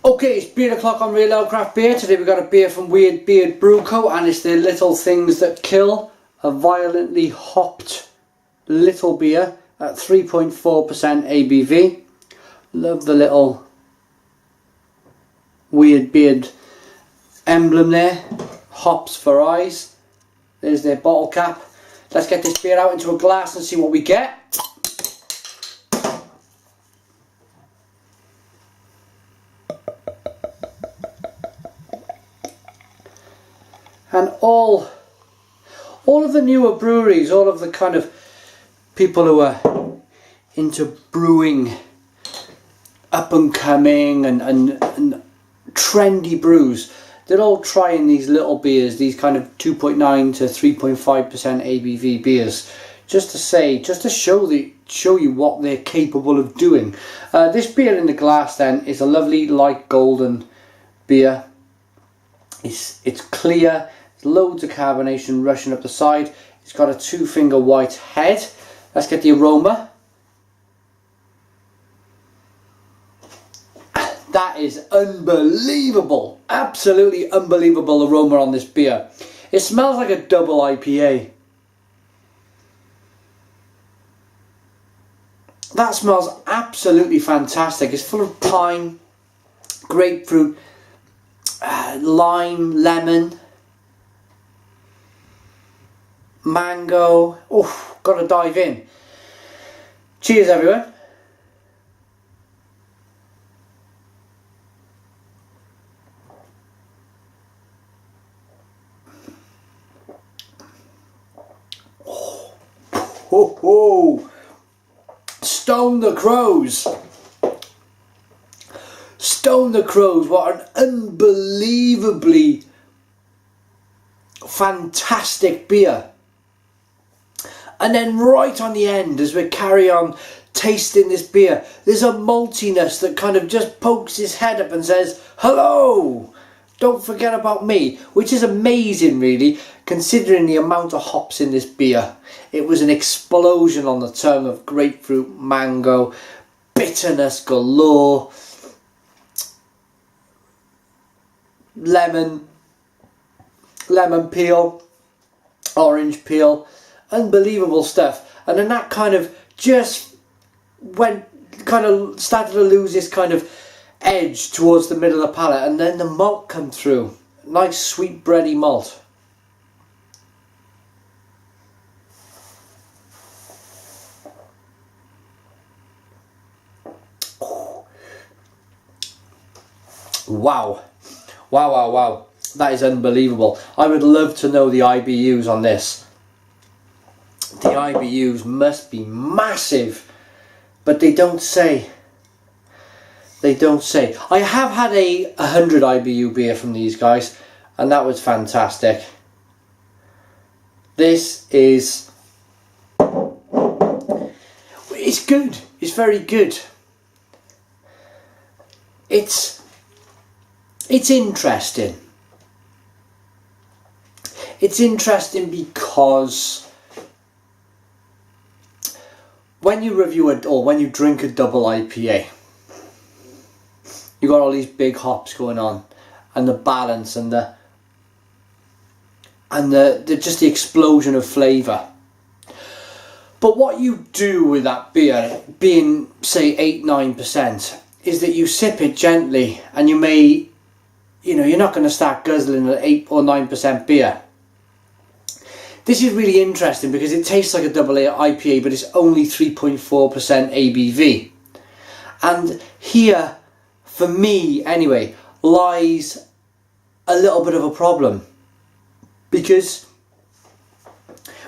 Okay, it's beer o'clock on Real Ale Craft Beer. Today we've got a beer from Weird Beard Brew Co. and it's the Little Things That Kill, a violently hopped little beer at 3.4% ABV. Love the little Weird Beard emblem there. Hops for eyes. There's their bottle cap. Let's get this beer out into a glass and see what we get. And all of the newer breweries, all of the kind of people who are into brewing, up and coming and trendy brews, they're all trying these little beers, these kind of 2.9 to 3.5% ABV beers, just to show you what they're capable of doing. This beer in the glass then is a lovely light golden beer. It's clear. Loads of carbonation rushing up the side. It's got a 2-finger white head. Let's get the aroma. That is unbelievable. Absolutely unbelievable aroma on this beer. It smells like a double IPA. That smells absolutely fantastic. It's full of pine, grapefruit, lime, lemon, mango. Oh, gotta dive in. Cheers, everyone. Oh, ho, ho. Stone the crows. Stone the crows. What an unbelievably fantastic beer. And then right on the end, as we carry on tasting this beer, there's a maltiness that kind of just pokes his head up and says, hello, don't forget about me, which is amazing really, considering the amount of hops in this beer. It was an explosion on the tongue of grapefruit, mango, bitterness galore, lemon peel, orange peel. Unbelievable stuff. And then that kind of just started to lose this kind of edge towards the middle of the palate, and then the malt come through. Nice sweet bready malt. Oh. Wow. Wow, wow, wow. That is unbelievable. I would love to know the IBUs on this. The IBUs must be massive, but they don't say. They don't say. I have had a 100 IBU beer from these guys, and that was fantastic. This is... it's good. It's very good. It's interesting. It's interesting because when you review it, or when you drink a double IPA, you got all these big hops going on, and the balance, and the just the explosion of flavour. But what you do with that beer, being say 8-9%, is that you sip it gently, and you may, you're not going to start guzzling an 8 or 9% beer. This is really interesting because it tastes like a double IPA, but it's only 3.4% ABV. And here, for me anyway, lies a little bit of a problem. Because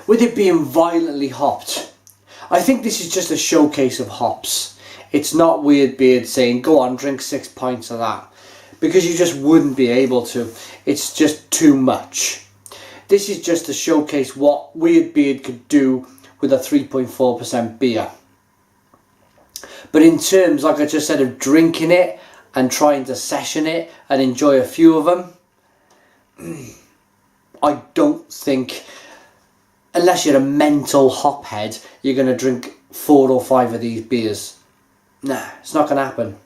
with it being violently hopped, I think this is just a showcase of hops. It's not Weird Beard saying, go on, drink 6 pints of that. Because you just wouldn't be able to. It's just too much. This is just to showcase what Weird Beard could do with a 3.4% beer. But in terms, like I just said, of drinking it and trying to session it and enjoy a few of them, I don't think, unless you're a mental hophead, you're going to drink 4 or 5 of these beers. Nah, it's not going to happen.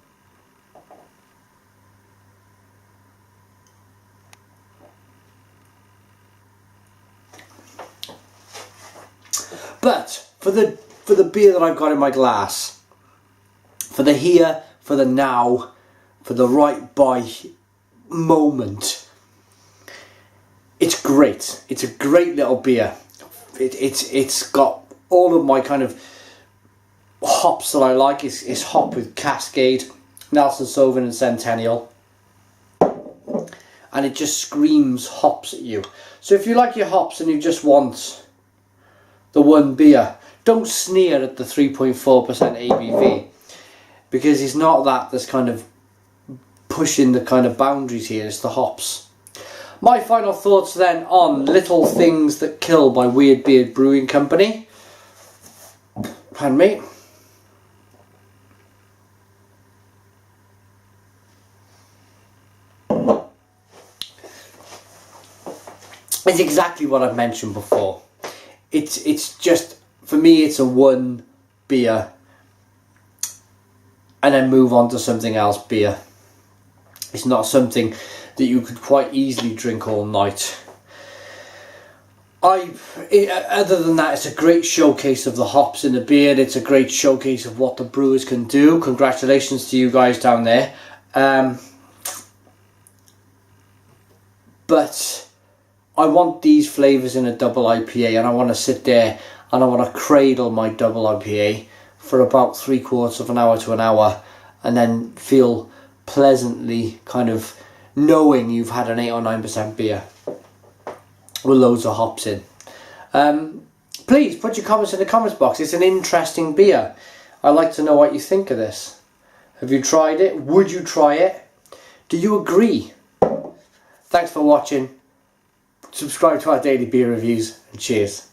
But for the beer that I've got in my glass, for the here, for the now, for the right by moment, it's great. It's a great little beer. It's got all of my kind of hops that I like. It's hop with Cascade, Nelson Sauvin and Centennial, and it just screams hops at you. So if you like your hops and you just want the one beer, don't sneer at the 3.4% ABV, because it's not that that's kind of pushing the kind of boundaries here. It's the hops. My final thoughts then on Little Things That Kill by Weird Beard Brewing Company. Pardon me. It's exactly what I've mentioned before. It's just, for me, it's a one beer and then move on to something else beer. It's not something that you could quite easily drink all night. Other than that, it's a great showcase of the hops in the beer. It's a great showcase of what the brewers can do. Congratulations to you guys down there. But I want these flavours in a double IPA, and I want to sit there and I want to cradle my double IPA for about 3/4 of an hour to an hour, and then feel pleasantly kind of knowing you've had an 8 or 9% beer with loads of hops in. Please put your comments in the comments box. It's an interesting beer. I'd like to know what you think of this. Have you tried it? Would you try it? Do you agree? Thanks for watching. Subscribe to our daily beer reviews, and cheers.